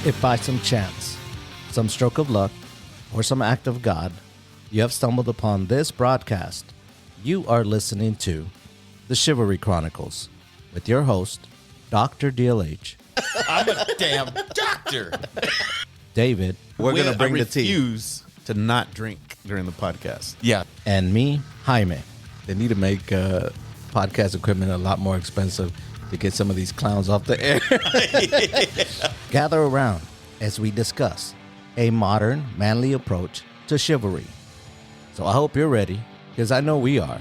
If by some chance, some stroke of luck, or some act of God, you have stumbled upon this broadcast, you are listening to The Chivalry Chronicles with your host, Dr. DLH. I'm a damn doctor. David. We're going to bring the tea. refuse To not drink during the podcast. Yeah. And me, Jaime. They need to make podcast equipment a lot more expensive to get some of these clowns off the air. Gather around as we discuss a modern, manly approach to chivalry. So I hope you're ready, because I know we are.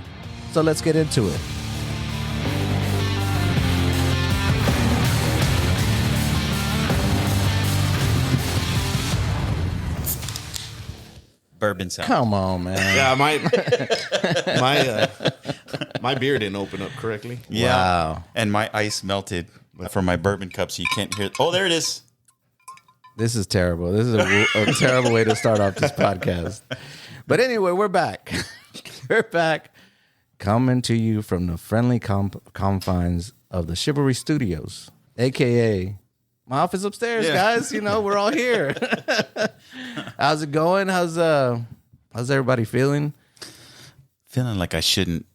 So let's get into it. Bourbon sound. Come on, man. Yeah, my beer didn't open up correctly. Yeah. Wow. And my ice melted from my bourbon cup, so you can't hear it. Oh, there it is. This is terrible. This is a terrible way to start off this podcast. But anyway, we're back. We're back, coming to you from the friendly confines of the Chivalry Studios, a.k.a. my office upstairs, guys. You know, we're all here. How's it going? How's everybody feeling? Feeling like I shouldn't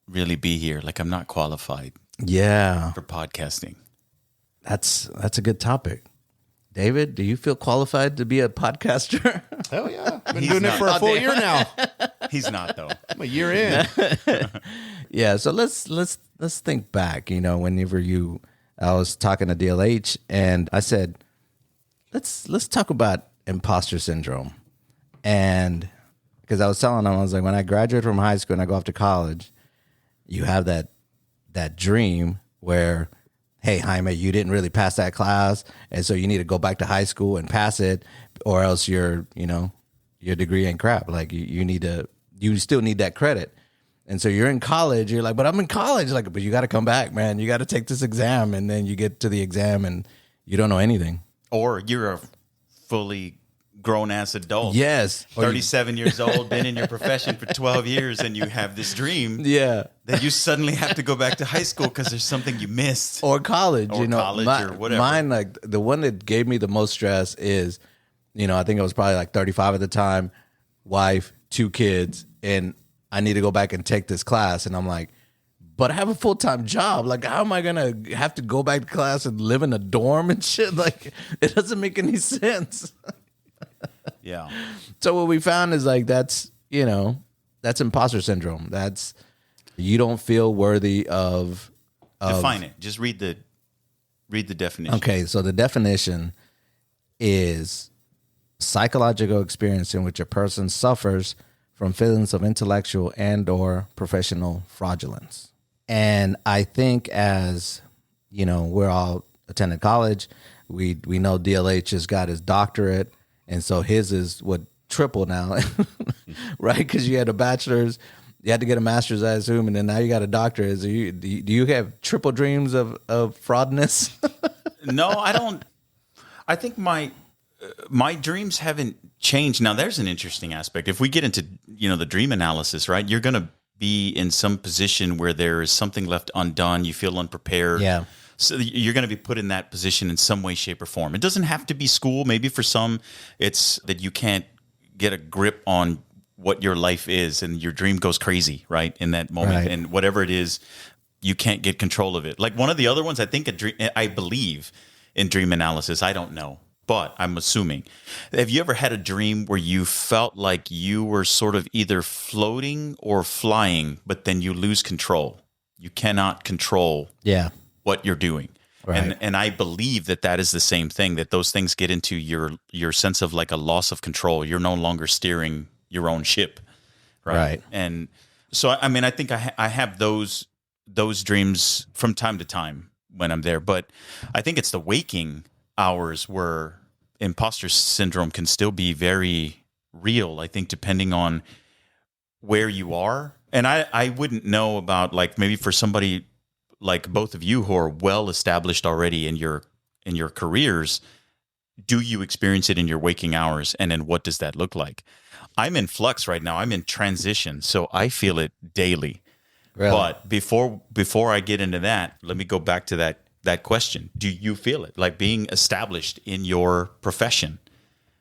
really be here. Like I'm not qualified Yeah, for podcasting. that's a good topic. David, do you feel qualified to be a podcaster? Hell yeah. I've been He's doing it not. for a full year now. He's not, though. I'm a year in. Yeah, so let's think back. You know, I was talking to DLH and I said, let's talk about imposter syndrome. And because I was telling him, I was like, when I graduate from high school and I go off to college, you have that dream where, hey, Jaime, you didn't really pass that class, and so you need to go back to high school and pass it, or else your degree ain't crap. Like you still need that credit. And so you're in college, you're like, but I'm in college. Like, but you got to come back, man. You got to take this exam. And then you get to the exam and you don't know anything. Or you're a fully grown-ass adult. Yes. 37 years old, been in your profession for 12 years, and you have this dream Yeah. that you suddenly have to go back to high school because there's something you missed. Or college, Or college or whatever. Mine, like the one that gave me the most stress is, I think I was probably like 35 at the time, wife, 2 kids, and I need to go back and take this class. And I'm like, but I have a full-time job. Like, how am I going to have to go back to class and live in a dorm and shit? Like, it doesn't make any sense. Yeah. So what we found is like, that's imposter syndrome. That's, you don't feel worthy of. Define it. Just read the definition. Okay, so the definition is psychological experience in which a person suffers from feelings of intellectual and or professional fraudulence. And I think as, we're all attended college, we know DLH has got his doctorate, and so his is triple now, right? Because you had a bachelor's, you had to get a master's, I assume, and then now you got a doctorate. So do you have triple dreams of fraudness? No, I don't. I think my dreams haven't changed. Now, there's an interesting aspect. If we get into, the dream analysis, right, you're going to be in some position where there is something left undone. You feel unprepared. Yeah. So you're going to be put in that position in some way, shape, or form. It doesn't have to be school. Maybe for some, it's that you can't get a grip on what your life is, and your dream goes crazy, right, in that moment. Right. And whatever it is, you can't get control of it. Like one of the other ones, I believe in dream analysis. I don't know, but I'm assuming. Have you ever had a dream where you felt like you were sort of either floating or flying, but then you lose control? You cannot control what you're doing. Right. And I believe that is the same thing, that those things get into your sense of like a loss of control. You're no longer steering your own ship. Right. And so, I mean, I think I have those dreams from time to time when I'm there, but I think it's the waking hours where imposter syndrome can still be very real, I think, depending on where you are. And I wouldn't know about, like, maybe for somebody like both of you who are well established already in your careers, do you experience it in your waking hours? And then what does that look like? I'm in flux right now. I'm in transition, so I feel it daily. Really? But before I get into that, let me go back to that that question? Do you feel it like being established in your profession?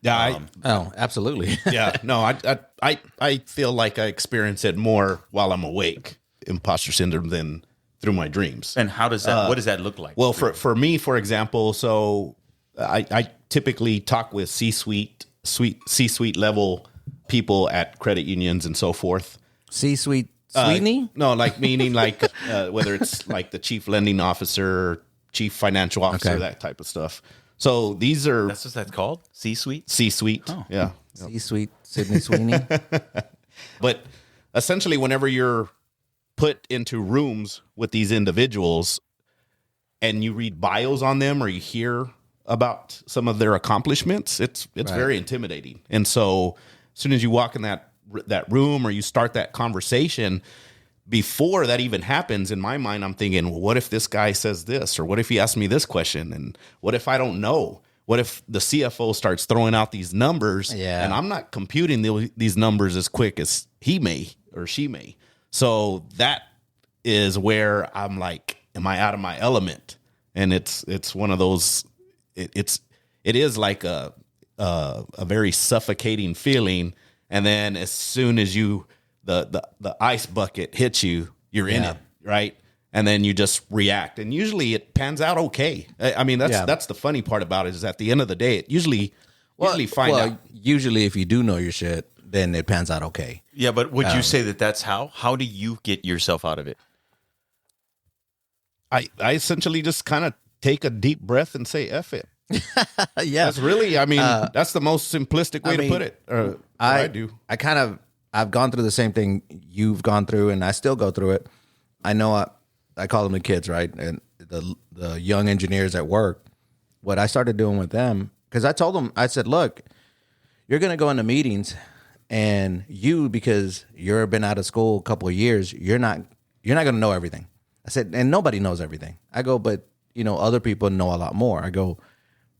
Yeah, Oh, absolutely. yeah. No, I feel like I experience it more while I'm awake, imposter syndrome, than through my dreams. And how does that? What does that look like? Well, for me, for example, so I typically talk with C-suite level people at credit unions and so forth. C-suite Sweeney? No, like meaning like whether it's like the chief lending officer, chief financial officer, Okay. that type of stuff. So these are That's what that's called? C-suite? C-suite. Oh. Yeah. C-suite Sydney Sweeney. But essentially, whenever you're put into rooms with these individuals and you read bios on them or you hear about some of their accomplishments, it's very intimidating. And so as soon as you walk in that room or you start that conversation, before that even happens, in my mind, I'm thinking, well, what if this guy says this? Or what if he asks me this question? And what if I don't know? What if the CFO starts throwing out these numbers and I'm not computing these numbers as quick as he may or she may? So that is where I'm like, am I out of my element? And it's one of those, it is like a very suffocating feeling. And then as soon as the ice bucket hits you, you're in it, right? And then you just react. And usually it pans out okay. I mean, that's the funny part about it, is at the end of the day, it usually find out. Usually if you do know your shit, then it pans out okay. Yeah, but would you say that that's how? How do you get yourself out of it? I essentially just kind of take a deep breath and say, F it. Yeah. That's really, I mean, that's the most simplistic way to put it. I do. I've gone through the same thing you've gone through, and I still go through it. I know I call them the kids, right? And the young engineers at work. What I started doing with them, because I told them, I said, look, you're going to go into meetings, and because you've been out of school a couple of years, you're not going to know everything. I said, and nobody knows everything. I go, but other people know a lot more. I go,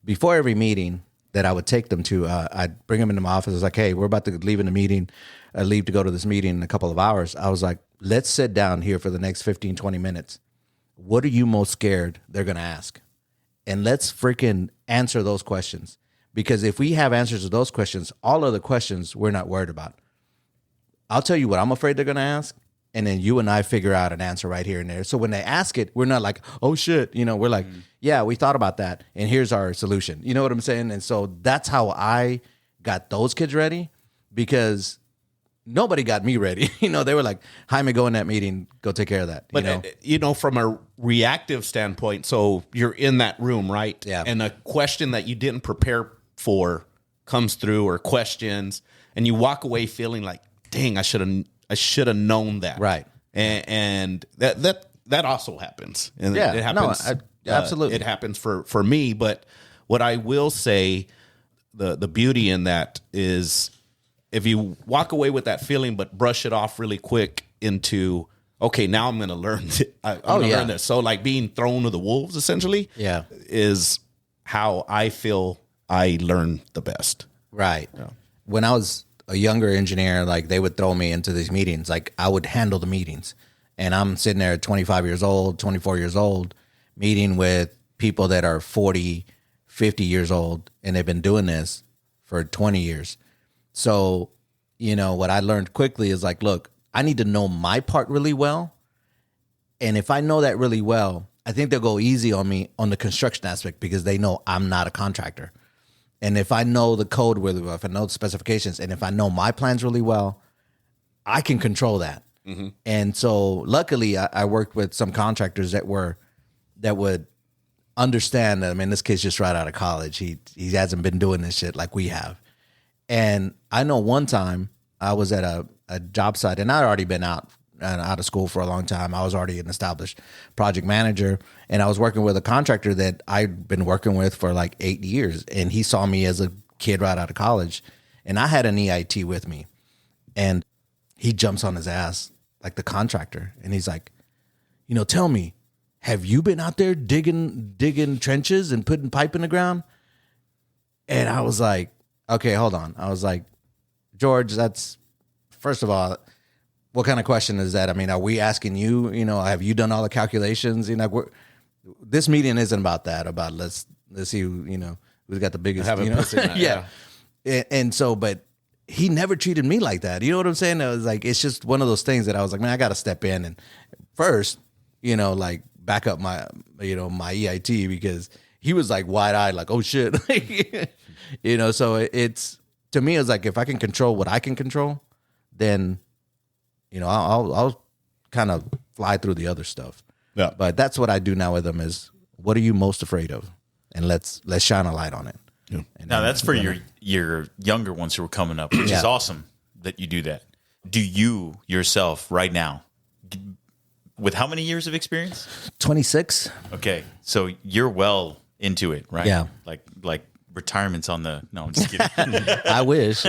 before every meeting that I would take them to, I'd bring them into my office. I was like, hey, we're about to leave in a meeting. I leave to go to this meeting in a couple of hours. I was like, let's sit down here for the next 15, 20 minutes. What are you most scared they're going to ask? And let's freaking answer those questions. Because if we have answers to those questions, all other questions we're not worried about. I'll tell you what I'm afraid they're going to ask. And then you and I figure out an answer right here and there. So when they ask it, we're not like, oh shit. We're like, yeah, we thought about that. And here's our solution. You know what I'm saying? And so that's how I got those kids ready, because nobody got me ready. They were like, Jaime, go in that meeting, go take care of that. But, from a reactive standpoint, so you're in that room, right? Yeah. And a question that you didn't prepare for comes through, or questions, and you walk away feeling like, dang, I should have known that. Right. And that also happens. And Yeah. it happens. No, absolutely. It happens for me. But what I will say, the beauty in that is, if you walk away with that feeling, but brush it off really quick into, okay, now I'm going to learn. I'm going to learn this. So like being thrown to the wolves, essentially, is how I feel I learn the best. Right. Yeah. When I was a younger engineer, like they would throw me into these meetings. Like I would handle the meetings, and I'm sitting there at 25 years old, 24 years old, meeting with people that are 40, 50 years old, and they've been doing this for 20 years. So, what I learned quickly is like, look, I need to know my part really well. And if I know that really well, I think they'll go easy on me on the construction aspect, because they know I'm not a contractor. And if I know the code really well, if I know the specifications, and if I know my plans really well, I can control that. Mm-hmm. And so luckily I worked with some contractors that would understand that. I mean, this kid's just right out of college. He hasn't been doing this shit like we have. And I know one time I was at a job site, and I'd already been out of school for a long time. I was already an established project manager, and I was working with a contractor that I'd been working with for like 8 years. And he saw me as a kid right out of college, and I had an EIT with me, and he jumps on his ass like the contractor. And he's like, tell me, have you been out there digging trenches and putting pipe in the ground? And I was like, okay, hold on. I was like, George, that's, first of all, what kind of question is that? I mean, are we asking you, have you done all the calculations? this meeting isn't about that. About let's see who's got the biggest. Yeah. And so, but he never treated me like that. You know what I'm saying? It was like, it's just one of those things that I was like, man, I got to step in and first, like back up my my EIT, because he was like wide eyed, like, oh shit, so it's, to me, it's like, if I can control what I can control, then, I'll kind of fly through the other stuff. Yeah. But that's what I do now with them is, what are you most afraid of? And let's shine a light on it. Yeah. Now that's for your younger ones who are coming up, which is awesome that you do that. Do you yourself right now, with how many years of experience? 26. Okay, so you're well into it, right? Yeah. Like retirement's on the. No, I'm just kidding. I wish.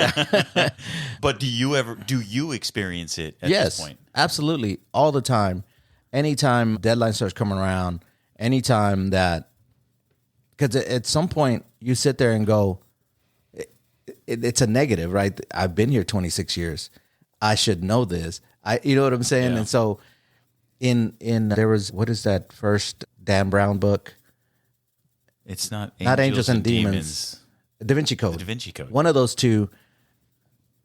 But do you experience it at Yes, this point? absolutely, all the time. Anytime deadline starts coming around, anytime that. Because at some point you sit there and go, it's a negative, right? I've been here 26 years. I should know this. You know what I'm saying? Yeah. And so in there was, what is that first Dan Brown book? It's not Angels and Demons. Da Vinci Code. The Da Vinci Code. One of those two.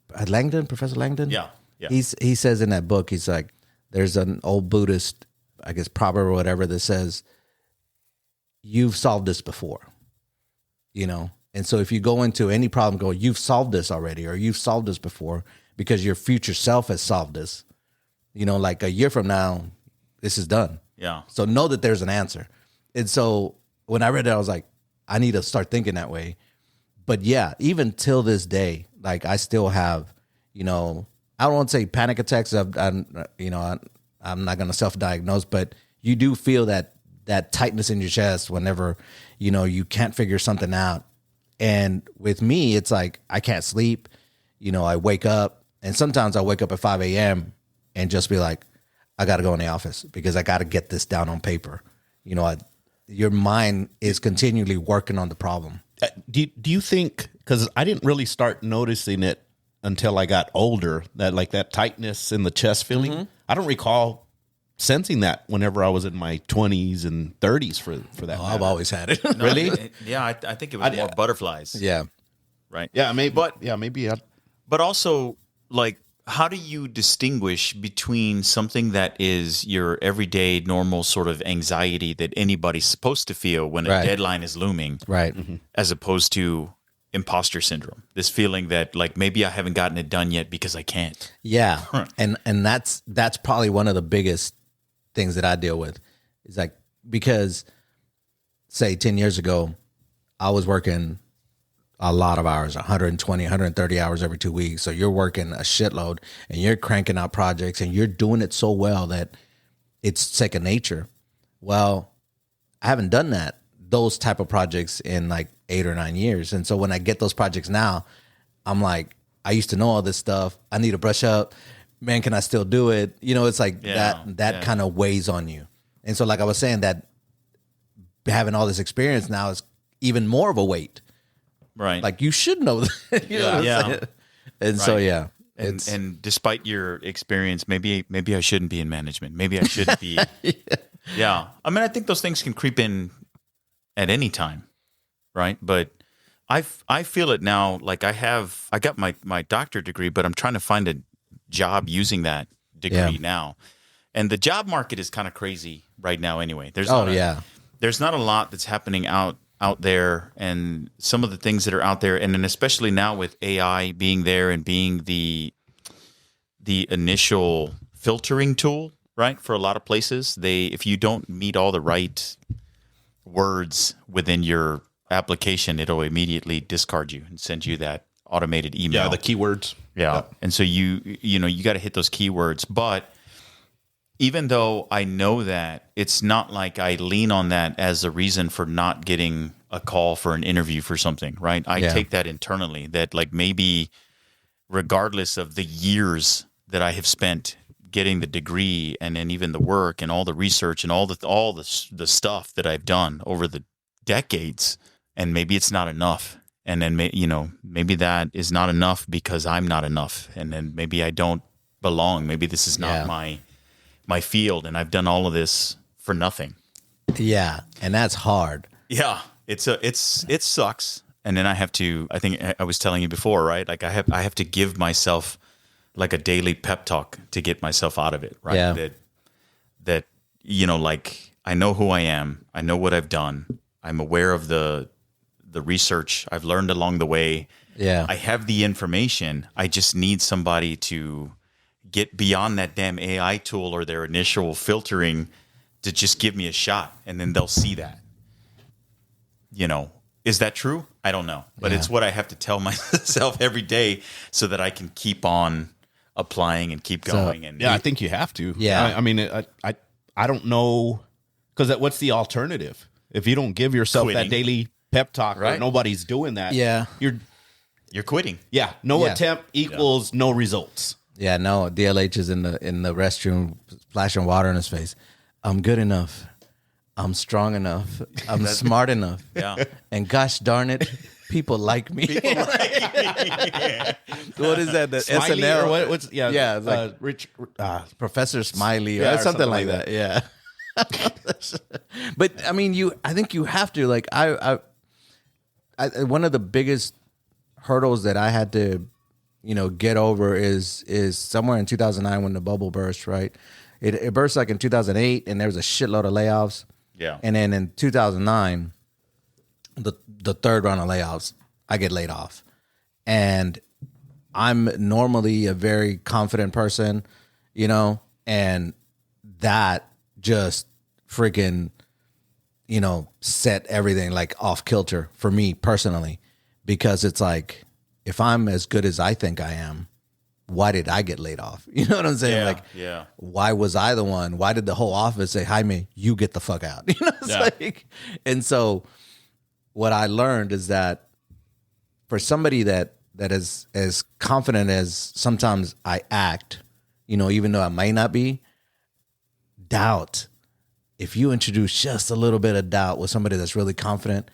Professor Langdon? Yeah. He says in that book, he's like, there's an old Buddhist, I guess, proverb or whatever that says, you've solved this before, And so if you go into any problem, go, you've solved this already, or you've solved this before, because your future self has solved this. Like a year from now, this is done. Yeah. So know that there's an answer. And so when I read it, I was like, I need to start thinking that way. But yeah, even till this day, like I still have, I don't want to say panic attacks. I'm not going to self-diagnose, but you do feel that tightness in your chest whenever, you can't figure something out. And with me, it's like, I can't sleep. I wake up, and sometimes I wake up at 5 a.m. and just be like, I got to go in the office because I got to get this down on paper. Your mind is continually working on the problem. Do you think, because I didn't really start noticing it until I got older, that tightness in the chest feeling? Mm-hmm. I don't recall sensing that whenever I was in my 20s and 30s for that. I've always had it. Really? Yeah, I think it was more butterflies. Yeah. Right. Yeah, maybe. But also, like, how do you distinguish between something that is your everyday normal sort of anxiety that anybody's supposed to feel when a deadline is looming, right, as opposed to imposter syndrome, this feeling that like maybe I haven't gotten it done yet because I can't? Yeah, and that's probably one of the biggest things that I deal with, is like, because say 10 years ago, I was working a lot of hours, 120, 130 hours every 2 weeks. So you're working a shitload and you're cranking out projects and you're doing it so well that it's second nature. Well, I haven't done those type of projects in like 8 or 9 years. And so when I get those projects now, I'm like, I used to know all this stuff. I need to brush up. Man, can I still do it? It's like that kind of weighs on you. And so like I was saying, that having all this experience now is even more of a weight. Right. Like you should know that. You know what I'm saying? And so, yeah. And despite your experience, maybe I shouldn't be in management. Maybe I shouldn't be. Yeah. I mean, I think those things can creep in at any time. Right. But I feel it now. Like I got my doctorate degree, but I'm trying to find a job using that degree now. And the job market is kind of crazy right now anyway. There's not a lot that's happening out there, and some of the things that are out there, and then especially now with AI being there and being the initial filtering tool, right, for a lot of places, if you don't meet all the right words within your application, it'll immediately discard you and send you that automated email. Yeah, the keywords. Yeah. And so you got to hit those keywords. But even though I know that, it's not like I lean on that as a reason for not getting a call for an interview for something, right? I take that internally, that like maybe regardless of the years that I have spent getting the degree and then even the work and all the research and all the stuff that I've done over the decades, and maybe it's not enough. And then, maybe that is not enough because I'm not enough. And then maybe I don't belong. Maybe this is not my field, and I've done all of this for nothing. Yeah, and that's hard. Yeah, it sucks. And then I have to. I think I was telling you before, right? Like I have to give myself like a daily pep talk to get myself out of it, right? Yeah. That like I know who I am. I know what I've done. I'm aware of the research I've learned along the way. Yeah. I have the information. I just need somebody to get beyond that damn AI tool or their initial filtering to just give me a shot, and then they'll see that. Is that true? I don't know, but it's what I have to tell myself every day so that I can keep on applying and keep going. And I think you have to. Yeah. I mean, I don't know, because what's the alternative? If you don't give yourself Quitting. that daily pep talk, Right. nobody's doing that. Yeah. you're quitting. No Yeah. attempt equals no results. Yeah, no, DLH is in the restroom splashing water in his face. I'm good enough. I'm strong enough. I'm smart enough. Yeah. And gosh darn it, people like me. What is that? The Smiley SNL? or what's Yeah, it's like Rich Professor Smiley or Yeah, or something something like like that. Yeah. But I mean, I think you have to, like, I one of the biggest hurdles that I had to, get over is somewhere in 2009 when the bubble burst, right? It burst like in 2008 and there was a shitload of layoffs. Yeah. And then in 2009, the third round of layoffs, I get laid off. And I'm normally a very confident person, and that just freaking, set everything like off kilter for me personally, because it's like, if I'm as good as I think I am, why did I get laid off? You know what I'm saying? Yeah. Why was I the one? Why did the whole office say, Jaime, you get the fuck out? It's and so what I learned is that for somebody that is as confident as sometimes I act, even though I might not be, doubt, if you introduce just a little bit of doubt with somebody that's really confident,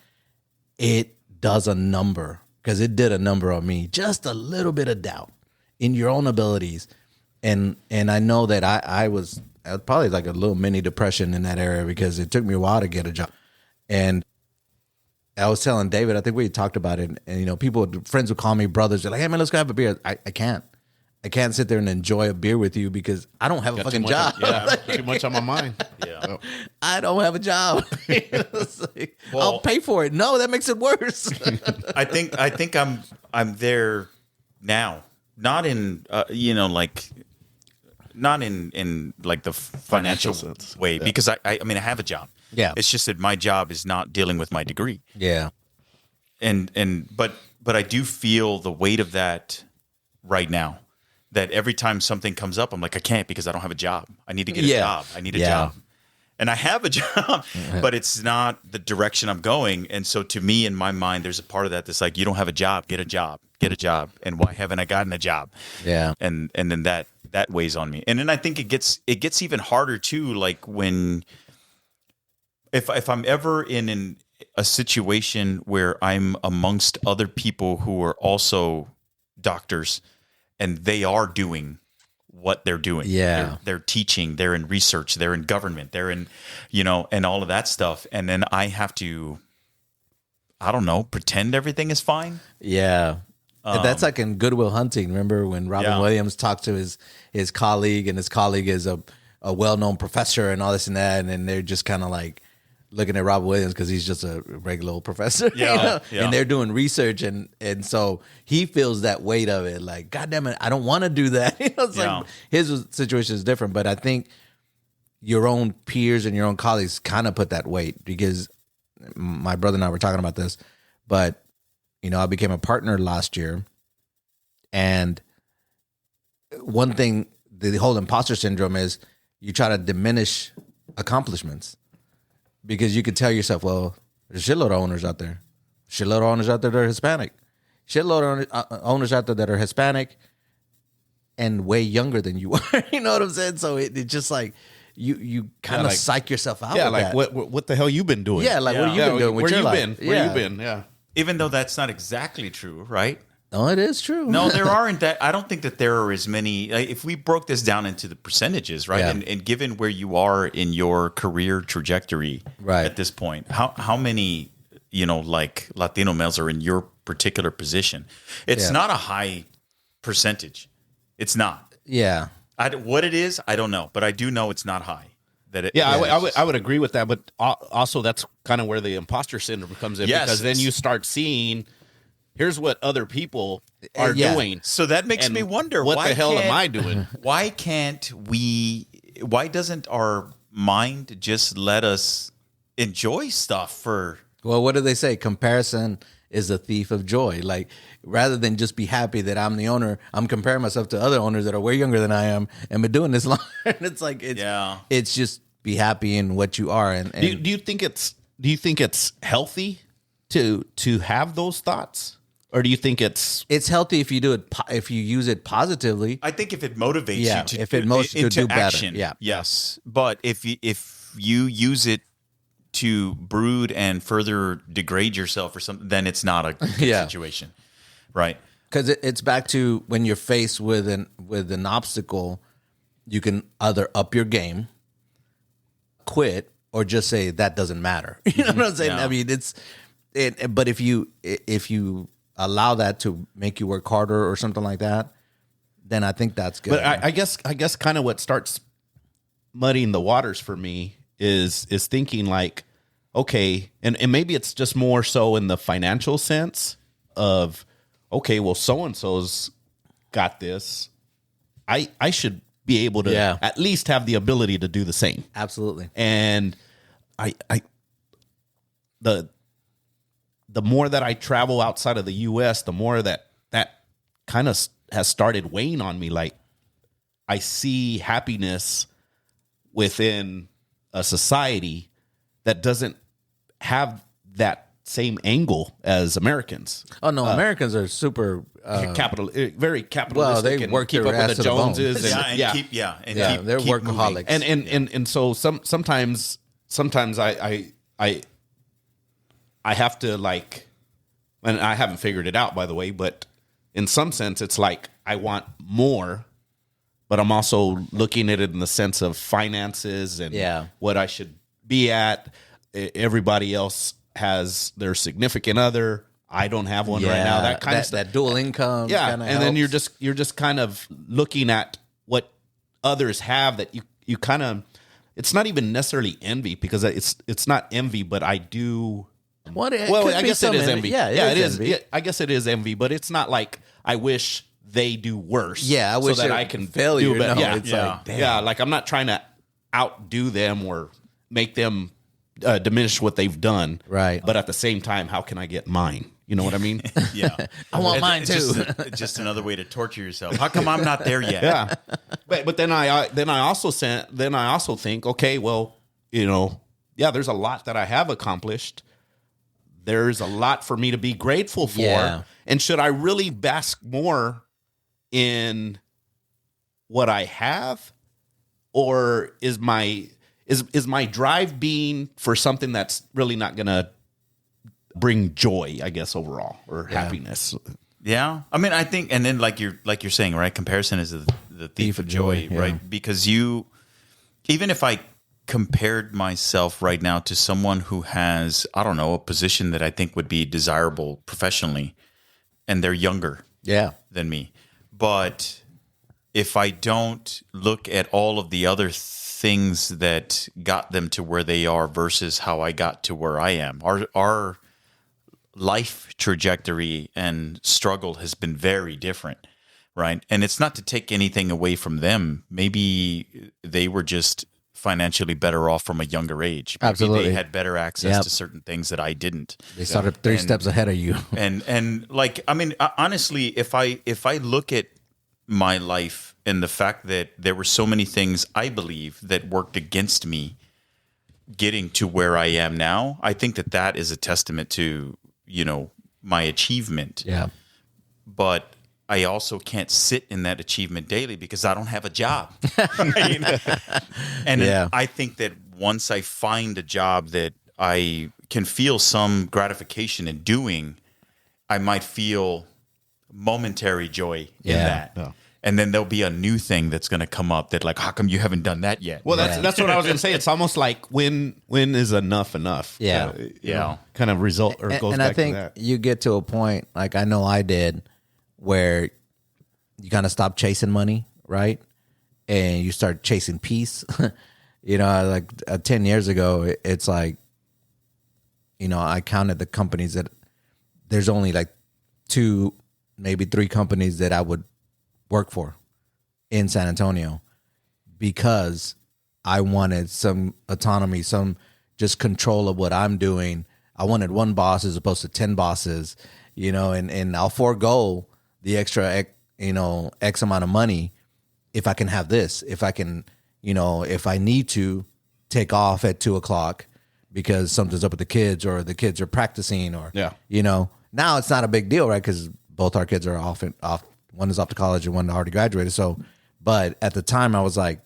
it does a number, because it did a number on me. Just a little bit of doubt in your own abilities. And I know that I was probably like a little mini depression in that area, because it took me a while to get a job. And I was telling David, I think we talked about it, and friends would call me brothers. They're like, hey man, let's go have a beer. I can't sit there and enjoy a beer with you because I don't have a fucking job. Too much on my mind. Yeah. I don't have a job. I'll pay for it. No, that makes it worse. I think I'm there now. Not in not in like the financial sense. way, because I mean I have a job. Yeah. It's just that my job is not dealing with my degree. Yeah. But I do feel the weight of that right now. That every time something comes up, I'm like, I can't, because I don't have a job. I need to get a job. I need a job. And I have a job, but it's not the direction I'm going. And so to me, in my mind, there's a part of that that's like, you don't have a job, get a job, get a job. And why haven't I gotten a job? Yeah. And then that weighs on me. And then I think it gets even harder too, like when if I'm ever in a situation where I'm amongst other people who are also doctors, and they are doing what they're doing. Yeah. They're teaching, they're in research, they're in government, they're in, and all of that stuff. And then I have to, I don't know, pretend everything is fine. Yeah. That's like in Good Will Hunting. Remember when Robin Williams talked to his colleague, and his colleague is a well-known professor and all this and that, and then they're just kind of like looking at Robin Williams because he's just a regular old professor. Yeah. And they're doing research, and so he feels that weight of it. Like, God damn it, I don't want to do that. It's like his situation is different, but I think your own peers and your own colleagues kind of put that weight, because my brother and I were talking about this, but I became a partner last year, and one thing, the whole imposter syndrome is you try to diminish accomplishments, because you could tell yourself, well, there's a shitload of owners out there. Shitload of owners out there that are Hispanic. Shitload of owners out there that are Hispanic and way younger than you are. You know what I'm saying? So it just like, you kind of psych yourself out. Yeah, with like that. what the hell you been doing? Yeah, like what have you been doing with where your you life? been? Where you been? Yeah. Even though that's not exactly true, right? No, it is true. No, there aren't that. I don't think that there are as many. If we broke this down into the percentages, right, and given where you are in your career trajectory at this point, how many, like Latino males are in your particular position? It's not a high percentage. It's not. Yeah. What it is, I don't know, but I do know it's not high. I would agree with that, but also that's kind of where the imposter syndrome comes in, because then you start seeing, here's what other people are doing. So that makes me wonder, what the hell am I doing? Why doesn't our mind just let us enjoy stuff for... Well, what do they say? Comparison is a thief of joy. Like, rather than just be happy that I'm the owner, I'm comparing myself to other owners that are way younger than I am and been doing this long. And it's like, it's just be happy in what you are. And do you think it's healthy to have those thoughts, or do you think it's healthy if you do it, if you use it positively? I think if it motivates you to, if it motivates you to do action, better, yes. But if you use it to brood and further degrade yourself or something, then it's not a good situation, right? Because it's back to when you're faced with an obstacle, you can either up your game, quit, or just say that doesn't matter. You know what I'm saying? Yeah. I mean, but if you allow that to make you work harder or something like that, then I think that's good. But I guess kind of what starts muddying the waters for me is thinking like, okay, and maybe it's just more so in the financial sense of, okay, well, so-and-so's got this. I should be able to at least have the ability to do the same. Absolutely. And the more that I travel outside of the US, the more that kind of has started weighing on me. Like, I see happiness within a society that doesn't have that same angle as Americans. Oh no, Americans are super very capitalistic. Well, they work keep their up ass with the to the bone. Joneses. They're workaholics. And so sometimes I have to, like, and I haven't figured it out, by the way, but in some sense it's like I want more, but I'm also looking at it in the sense of finances and what I should be at. Everybody else has their significant other. I don't have one right now. That kind of stuff. That dual income. Yeah, and then you're just kind of looking at what others have that you kind of. It's not even necessarily envy, because it's not envy, but I do. Well, I guess it is envy. Yeah, it is. I guess it is envy, but it's not like I wish they do worse. Yeah, I wish so that I can failure. do better. No, it's like, damn. Yeah, like I'm not trying to outdo them or make them diminish what they've done. Right. But at the same time, how can I get mine? You know what I mean? Yeah. I want mine too. Just another way to torture yourself. How come I'm not there yet? Yeah. But then I also think, okay, well, there's a lot that I have accomplished. There's a lot for me to be grateful for. Yeah. And should I really bask more in what I have, or is my drive being for something that's really not going to bring joy, I guess, overall, or happiness? Yeah. I mean, I think, and then like you're saying, right? Comparison is the thief of joy, right? Because even if I compared myself right now to someone who has, I don't know, a position that I think would be desirable professionally, and they're younger than me. But if I don't look at all of the other things that got them to where they are versus how I got to where I am, our life trajectory and struggle has been very different, right? And it's not to take anything away from them. Maybe they were just financially better off from a younger age. Maybe Absolutely. they had better access to certain things that I didn't. They started three steps ahead of you. And like, I mean, honestly, if I look at my life and the fact that there were so many things I believe that worked against me getting to where I am now, I think that is a testament to, my achievement. Yeah. But I also can't sit in that achievement daily because I don't have a job. And I think that once I find a job that I can feel some gratification in doing, I might feel momentary joy in Yeah. that. Yeah. And then there'll be a new thing that's going to come up that like, how come you haven't done that yet? Well, that's what I was going to say. It's almost like when is enough? Yeah. Kind of result or goes And back I think to that. you get to a point, like I know I did, where you kind of stop chasing money, right? And you start chasing peace. Like 10 years ago, it's like, I counted the companies that there's only like 2, maybe 3 companies that I would work for in San Antonio because I wanted some autonomy, some just control of what I'm doing. I wanted one boss as opposed to 10 bosses, and I'll forego the extra, X amount of money if I can have this, if I can, if I need to take off at 2:00 because something's up with the kids or the kids are practicing or, now it's not a big deal, right? Because both our kids are off. One is off to college and one already graduated. So, but at the time I was like,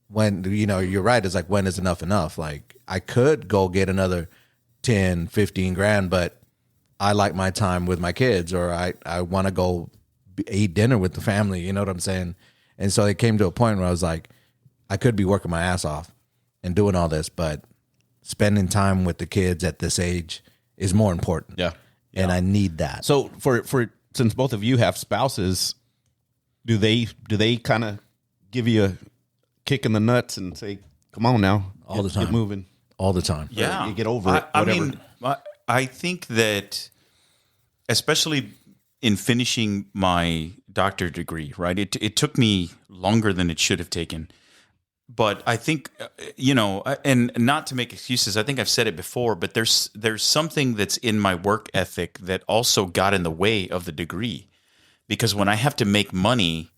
when, you're right. It's like, when is enough? Like I could go get another 10, 15 grand, but I like my time with my kids, or I want to go eat dinner with the family. You know what I'm saying? And so it came to a point where I was like, I could be working my ass off and doing all this, but spending time with the kids at this age is more important. Yeah. And I need that. So for since both of you have spouses, do they kind of give you a kick in the nuts and say, "Come on now, All the time. get moving"? All the time. Yeah. You get over it, I whatever. mean, I think that especially in finishing my doctorate degree, right? It took me longer than it should have taken. But I think, and not to make excuses, I think I've said it before, but there's something that's in my work ethic that also got in the way of the degree. Because when I have to make money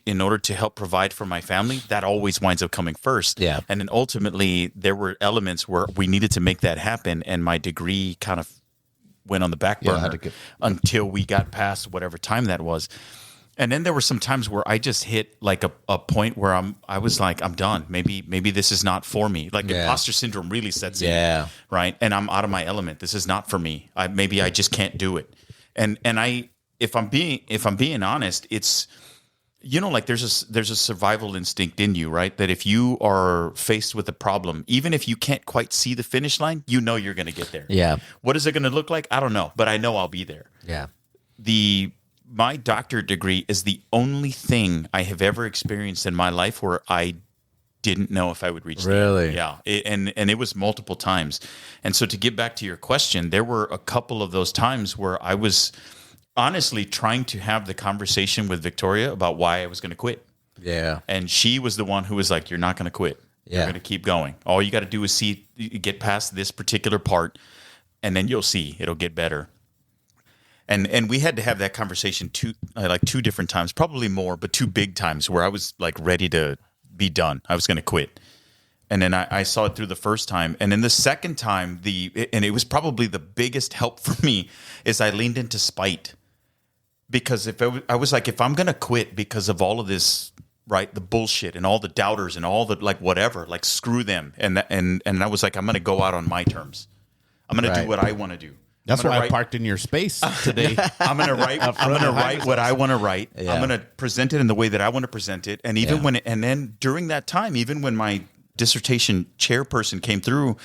in order to help provide for my family, that always winds up coming first. Yeah. And then ultimately, there were elements where we needed to make that happen, and my degree kind of went on the back burner until we got past whatever time that was. And then there were some times where I just hit like a point where I was like, I'm done. Maybe this is not for me. Like imposter syndrome really sets in, right? And I'm out of my element. This is not for me. Maybe I just can't do it. And if I'm being honest, it's, like there's a survival instinct in you, right? That if you are faced with a problem, even if you can't quite see the finish line, you're going to get there. Yeah. What is it going to look like? I don't know, but I know I'll be there. Yeah. My doctorate degree is the only thing I have ever experienced in my life where I didn't know if I would reach Really? the end. Yeah. And it was multiple times. And so to get back to your question, there were a couple of those times where I was honestly trying to have the conversation with Victoria about why I was going to quit. Yeah. And she was the one who was like, you're not going to quit. You're Yeah. going to keep going. All you got to do is get past this particular part, and then you'll see it'll get better. And we had to have that conversation two different times, probably more, but 2 big times where I was like ready to be done. I was going to quit. And then I saw it through the first time. And then the second time, and it was probably the biggest help for me, is I leaned into spite. Because I was like, if I'm going to quit because of all of this, right, the bullshit and all the doubters and all the like whatever, like screw them. And I was like, I'm going to go out on my terms. I'm going to do what I want to do. That's why I parked in your space today. I'm going to write what I want to write. Yeah. I'm going to present it in the way that I want to present it. And even and then during that time, even when my dissertation chairperson came through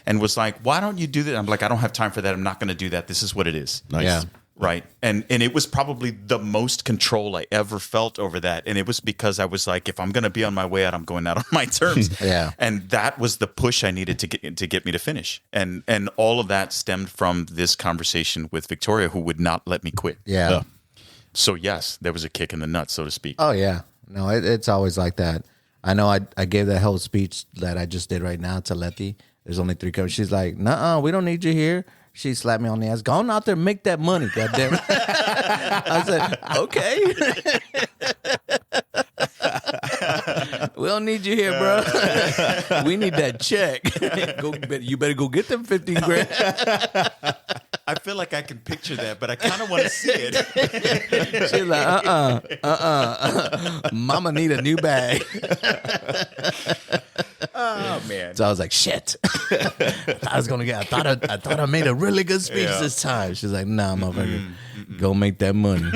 and was like, why don't you do that? I'm like, I don't have time for that. I'm not going to do that. This is what it is. Nice. Yeah. Right. And it was probably the most control I ever felt over that. And it was because I was like, if I'm going to be on my way out, I'm going out on my terms. Yeah. And that was the push I needed to get me to finish. And all of that stemmed from this conversation with Victoria, who would not let me quit. Yeah. So yes, there was a kick in the nuts, so to speak. Oh yeah. No, it's always like that. I know I gave that whole speech that I just did right now to Letty. There's only 3 coaches. She's like, nuh-uh, we don't need you here. She slapped me on the ass. Go on out there and make that money, goddammit. I said, okay. We don't need you here, bro. We need that check. You better go get them 15 grand. I feel like I can picture that, but I kind of want to see it. She's like, Mama need a new bag. Oh man! So I was like, shit. I thought I made a really good speech this time. She's like, nah, motherfucker. Go make that money.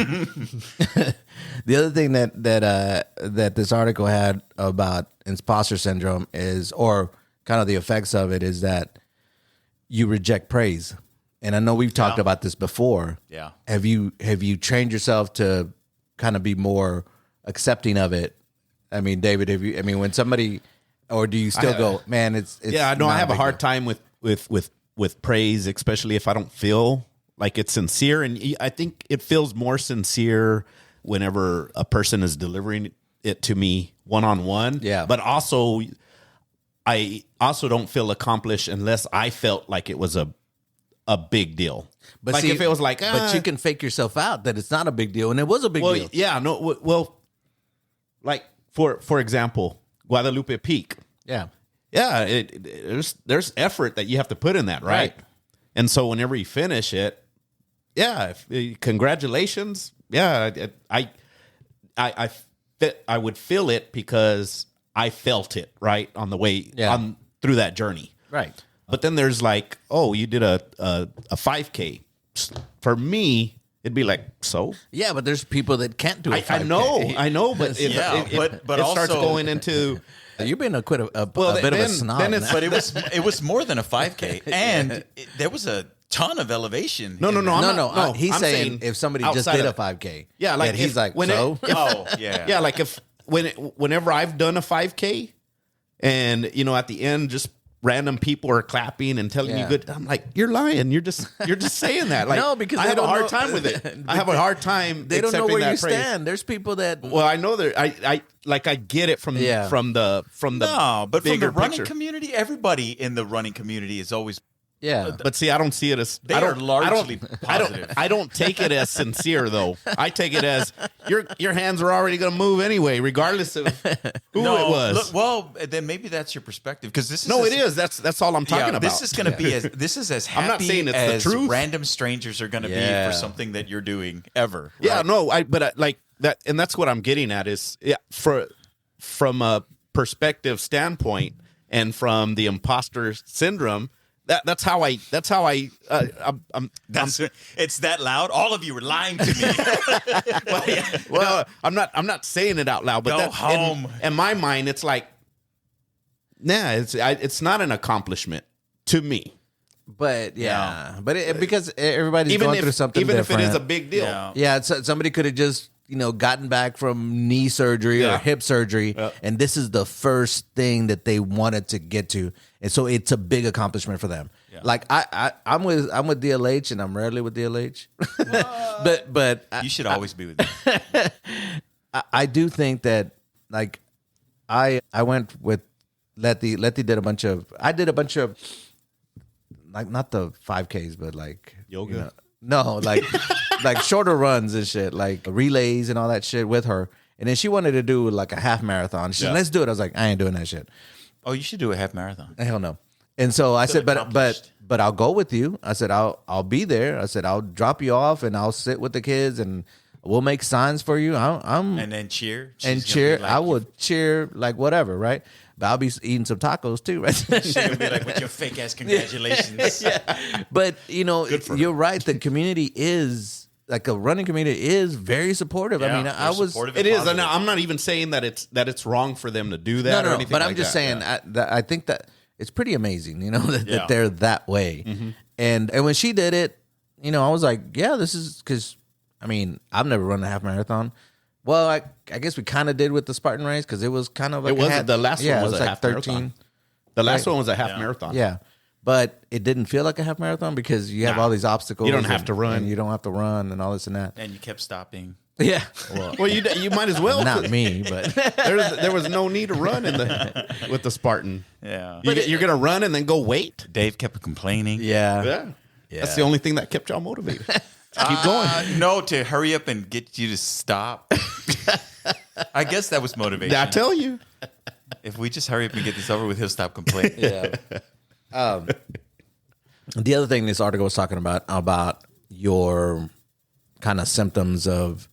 The other thing that this article had about imposter syndrome is, or kind of the effects of it, is that you reject praise. And I know we've talked about this before. Yeah. Have you trained yourself to kind of be more accepting of it? I mean, David, when somebody, or do you still go, man, it's yeah, no, I have a hard deal. time with praise, especially if I don't feel like it's sincere. And I think it feels more sincere whenever a person is delivering it to me one-on-one. Yeah. But also, I also don't feel accomplished unless I felt like it was a big deal. But like see, if it was like, but you can fake yourself out that it's not a big deal, and it was a big deal. Yeah, no, well, like for example, Guadalupe Peak. Yeah. Yeah, there's effort that you have to put in that, right? And so whenever you finish it, yeah, congratulations. Yeah, I would feel it because I felt it right on the way on through that journey, Right. But then there's like, oh, you did a 5K. For me, it'd be like, so? Yeah, but there's people that can't do it. I know, but but it starts also- going into. You've been a bit of a then- snob. then it's- now. But it was more than a 5K, and there was a ton of elevation. No. no. He's I'm saying if somebody just outside did a of- 5K. Yeah, like that he's if- like, when so? Oh, yeah. Yeah, like whenever I've done a 5K, and at the end, just random people are clapping and telling you Yeah. good. I'm like, you're lying. You're just saying that. Like, No, because I they have a don't hard know- time with it. I have a hard time. They don't know accepting where that you praise. stand. There's people that. Well, I know that I get it from the No, but from bigger the running picture. community, everybody in the running community is always. Yeah. But see, I don't see it as They I are don't, largely I don't, positive. I don't take it as sincere though. I take it as your hands are already going to move anyway, regardless of who it was. Look, well, then maybe that's your perspective, because this is No, it is. That's all I'm talking about. This is going to be as happy I'm not saying it's the as truth. random strangers are going to Yeah. be for something that you're doing ever. Yeah, right? no, like that, and that's what I'm getting at is from a perspective standpoint and from the imposter syndrome. That's how I. It's that loud. All of you are lying to me. Well, I'm not saying it out loud, but Go that's home. In my mind, it's like, nah, it's not an accomplishment to me. But yeah, but because everybody's going through something even different. if it is a big deal. Yeah. Yeah, somebody could have just gotten back from knee surgery or Yeah. hip surgery, and this is the first thing that they wanted to get to, and so it's a big accomplishment for them. Yeah. Like I'm with DLH, and I'm rarely with DLH, but You should always be with me. I do think that like I went with Letty. Letty did a bunch of. I did a bunch of like not the 5Ks, but like Yoga? No, like like shorter runs and shit, like relays and all that shit with her. And then she wanted to do like a half marathon. She said, "Let's do it." I was like, "I ain't doing that shit." Oh, you should do a half marathon. Hell no. And so I said, "But accomplished. I'll go with you." I said, "I'll be there." I said, "I'll drop you off and I'll sit with the kids and we'll make signs for you." I'm And then cheer. and She's gonna cheer. be like, I would cheer like whatever, right? But I'll be eating some tacos too, right? She's gonna be like, with your fake ass congratulations. But you're right. The community is like a running community is very supportive. I Yeah, mean, they're I was. supportive. It is, and Positive. I'm not even saying that it's wrong for them to do that. No, or no, anything but I'm like just that. saying Yeah. that I think that it's pretty amazing, that, Yeah. that they're that way. Mm-hmm. And when she did it, I was like, yeah, this is because, I mean, I've never run a half marathon. Well, I guess we kind of did with the Spartan race because it was kind of like It wasn't the last one was it a like half marathon. The last Right. one was a half marathon. Yeah. But it didn't feel like a half marathon because you have Nah. all these obstacles. You don't have and- to run. and you don't have to run and all this and that. And you kept stopping. Yeah. Well, Well, you might as well. not me, but There was no need to run with the Spartan. Yeah. You're gonna run and then go wait. Dave kept complaining. yeah. That's the only thing that kept y'all motivated. Keep going. No, to hurry up and get you to stop. I guess that was motivation. Did I tell you? If we just hurry up and get this over with, he'll stop complaining. Yeah. The other thing this article was talking about your kind of symptoms of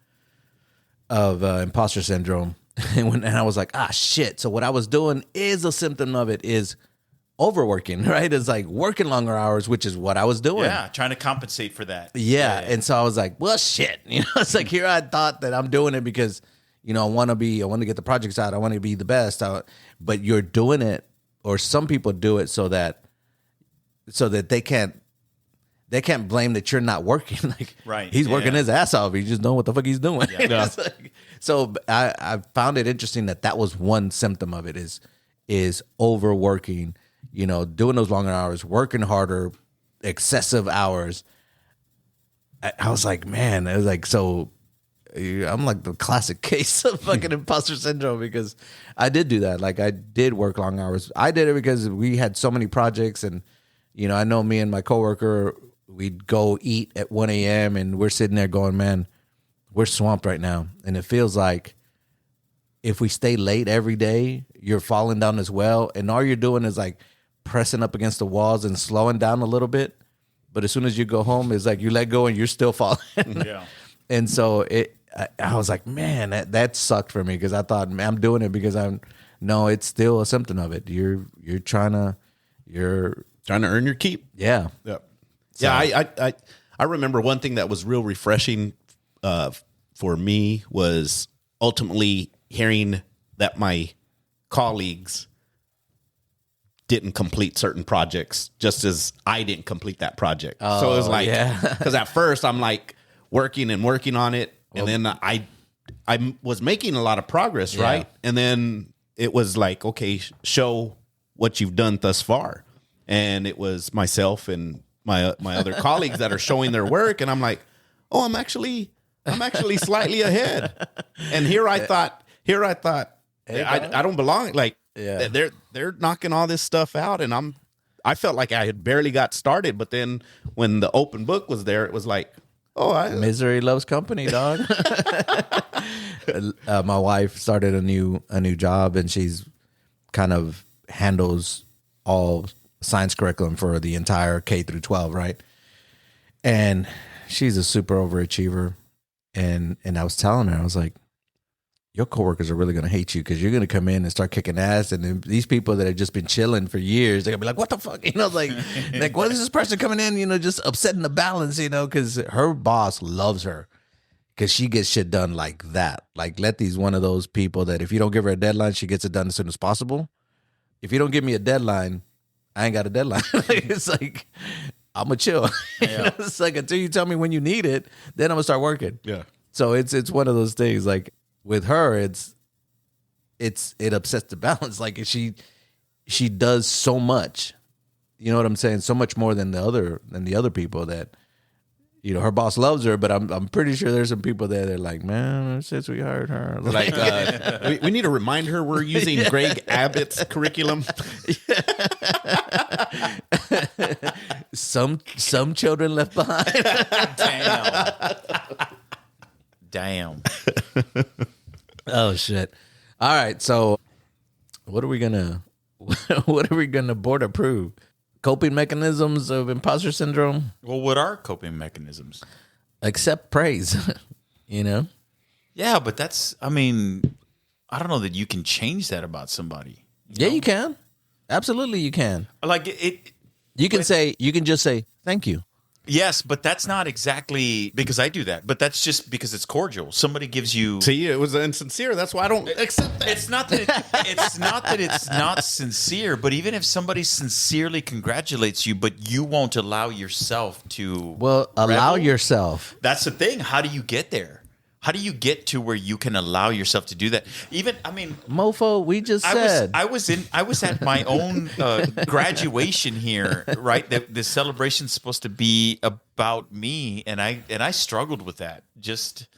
imposter syndrome, and I was like, shit. So what I was doing is a symptom of it is overworking, right? It's like working longer hours, which is what I was doing. Yeah, trying to compensate for that. Yeah. And so I was like, well, shit. It's like here I thought that I'm doing it because, I want to get the projects out. I want to be the best. But you're doing it, or some people do it so that they can't blame that you're not working. Like, right. He's working his ass off. He just know what the fuck he's doing. Yeah. So I found it interesting that was one symptom of it is overworking, doing those longer hours, working harder, excessive hours. I was like, man, I was like, so I'm like the classic case of fucking imposter syndrome because I did do that. Like I did work long hours. I did it because we had so many projects and, I know me and my coworker, we'd go eat at 1 a.m. and we're sitting there going, man, we're swamped right now. And it feels like if we stay late every day, you're falling down as well. And all you're doing is like pressing up against the walls and slowing down a little bit. But as soon as you go home, it's like you let go and you're still falling. Yeah. And so I was like, man, that sucked for me because I thought, man, I'm doing it because no, it's still a symptom of it. You're trying to earn your keep. Yeah. Yep. So, yeah. I remember one thing that was real refreshing for me was ultimately hearing that my colleagues didn't complete certain projects just as I didn't complete that project. So it was like, because at first I'm like working on it. And then I was making a lot of progress, right? And then it was like, okay, show what you've done thus far. And it was myself and my other colleagues that are showing their work. And I'm like, oh, I'm actually slightly ahead. And here I thought, hey, I don't belong. Like, they're knocking all this stuff out, and I felt like I had barely got started. But then when the open book was there, it was like, misery loves company, dog. My wife started a new job, and she's kind of handles all science curriculum for the entire K through 12, right? And she's a super overachiever. And I was telling her, I was like, your coworkers are really going to hate you because you're going to come in and start kicking ass. And then these people that have just been chilling for years, they're going to be like, what the fuck? Like, what is this person coming in, just upsetting the balance, because her boss loves her because she gets shit done like that. Like, Letty's one of those people that if you don't give her a deadline, she gets it done as soon as possible. If you don't give me a deadline, I ain't got a deadline. It's like, I'm going to chill. It's like, until you tell me when you need it, then I'm going to start working. Yeah. So it's one of those things. Like with her, it upsets the balance. Like she does so much, you know what I'm saying? So much more than the other people that, her boss loves her, but I'm pretty sure there's some people there that are like, man, since we hired her, like we need to remind her we're using Greg Abbott's curriculum. Some children left behind. Damn. Oh shit. All right, so what are we gonna board approve? Coping mechanisms of imposter syndrome? Well, what are coping mechanisms? Accept praise, Yeah, but I don't know that you can change that about somebody. You can. Absolutely you can. Like it. You can just say, thank you. Yes, but that's not exactly because I do that. But that's just because it's cordial. Somebody gives you. See, it was insincere. That's why I don't accept that. It's not that it's not sincere. But even if somebody sincerely congratulates you, but you won't allow yourself to. Well, allow revel, yourself. That's the thing. How do you get there? How do you get to where you can allow yourself to do that? Even, mofo, we just said. I was at my own graduation here, right? The celebration's supposed to be about me, and I struggled with that.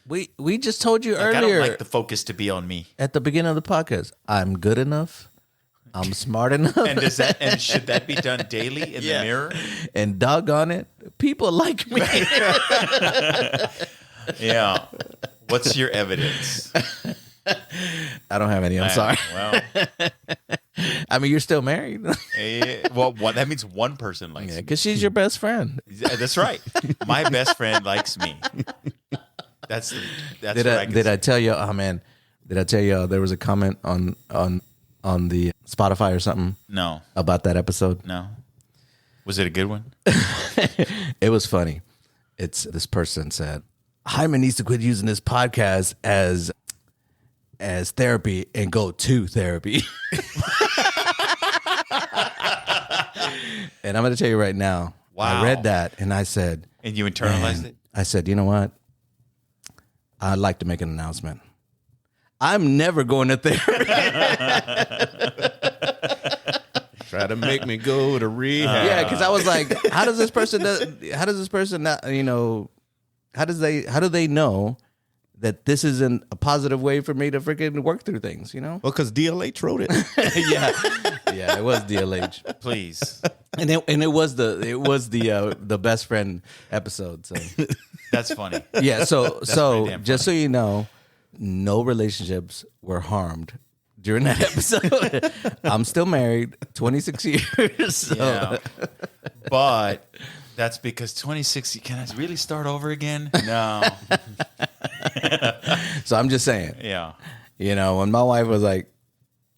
We just told you earlier. I don't like the focus to be on me at the beginning of the podcast. I'm good enough. I'm smart enough. And should that be done daily in the mirror? And doggone it, people like me. Yeah. What's your evidence? I don't have any. I'm sorry. Well, you're still married. Well, that means one person likes me. Because she's your best friend. That's right. My best friend likes me. That's did I tell you? Oh man, did I tell you there was a comment on on the Spotify or something No. about that episode? No. Was it a good one? It was funny. It's this person said, Jaime needs to quit using this podcast as therapy and go to therapy. And I'm going to tell you right now, Wow. I read that and I said, And you internalized man, it? I said, you know what? I'd like to make an announcement. I'm never going to therapy. Try to make me go to rehab. Yeah, because I was like, how do they know that this isn't a positive way for me to freaking work through things, you know? Well, because DLH wrote it. Yeah, it was DLH. Please. And it was the best friend episode. So That's funny. yeah, so pretty damn just so you know, no relationships were harmed during that episode. I'm still married, 26 years. So. Yeah. But that's because 26, can I really start over again? No. So I'm just saying, Yeah. you know, when my wife was like,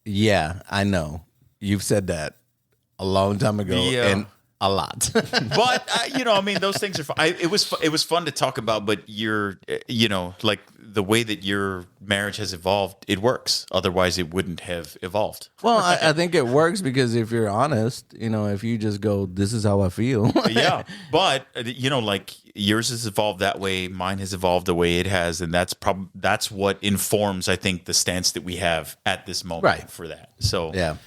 yeah, I know. You've said that a long time ago Yeah. and a lot. But I mean, those things are fun. It was fun to talk about. But like the way that your marriage has evolved, it works. Otherwise, it wouldn't have evolved. Well, I think it works because if you're honest, you know, if you just go, this is how I feel. Yeah, but like yours has evolved that way. Mine has evolved the way it has, and that's what informs, I think, the stance that we have at this moment Right. for that. So Yeah.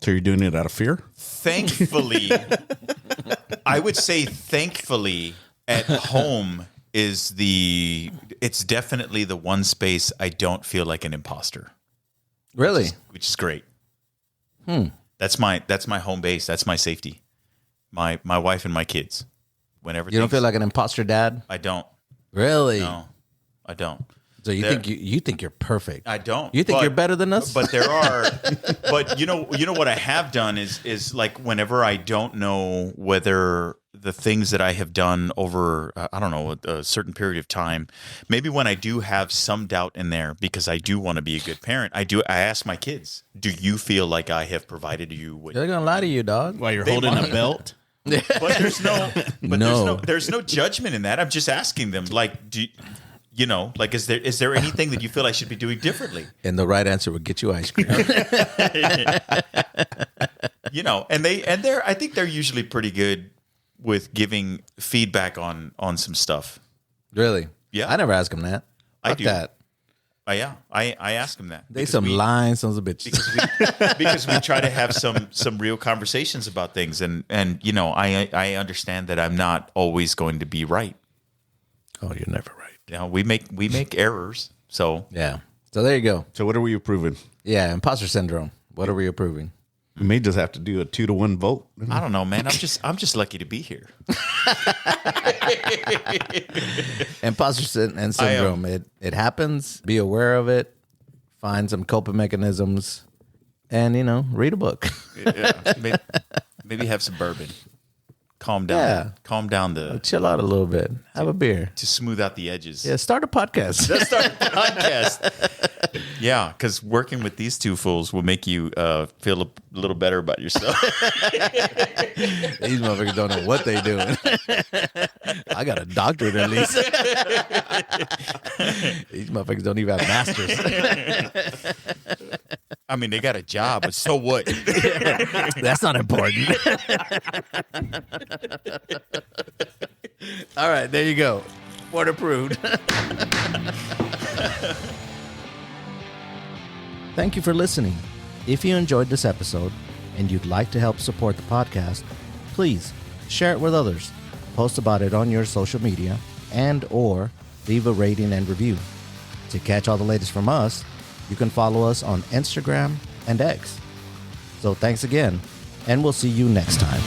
So you're doing it out of fear? thankfully, I would say thankfully at home it's definitely the one space I don't feel like an imposter, Really? which is great. That's my home base. That's my safety. My wife and my kids. Whenever You don't feel like an imposter dad? I don't. Really? No, I don't. So you think you think you're perfect? I don't. You think But- you're better than us? But there are. But you know what I have done is like whenever I don't know whether the things that I have done over I don't know a certain period of time, maybe when I do have some doubt in there because I do want to be a good parent, I ask my kids, do you feel like I have provided you what? They're gonna lie to you, dog. While you're They holding might. a belt? But No. there's no judgment in that. I'm just asking them like like is there anything that you feel I should be doing differently? And the right answer would get you ice cream. And I think they're usually pretty good with giving feedback on some stuff. Really? Yeah. I never ask them that. I Fuck do. that. I ask them that. They because some we- lying sons of bitches. because we try to have some real conversations about things, and I understand that I'm not always going to be right. Oh, you're never right. We make errors, so Yeah. So there you go. So what are we approving? Yeah, imposter syndrome. What are we approving? We may just have to do a 2-1 vote. I don't know, man. I'm just lucky to be here. Imposter syndrome. It happens. Be aware of it. Find some coping mechanisms, and read a book. Yeah, maybe have some bourbon. Calm down. Yeah. Calm down the Chill out a little bit. Have a beer. to smooth out the edges. Yeah, start a podcast. Let's start a podcast. Yeah, because working with these two fools will make you feel a little better about yourself. These motherfuckers don't know what they doing. I got a doctorate at least. These motherfuckers don't even have masters. I mean, they got a job, but so what? That's not important. All right, there you go. Board approved. Thank you for listening. If you enjoyed this episode and you'd like to help support the podcast, please share it with others, post about it on your social media, and or leave a rating and review. To catch all the latest from us, you can follow us on Instagram and X. So thanks again, and we'll see you next time.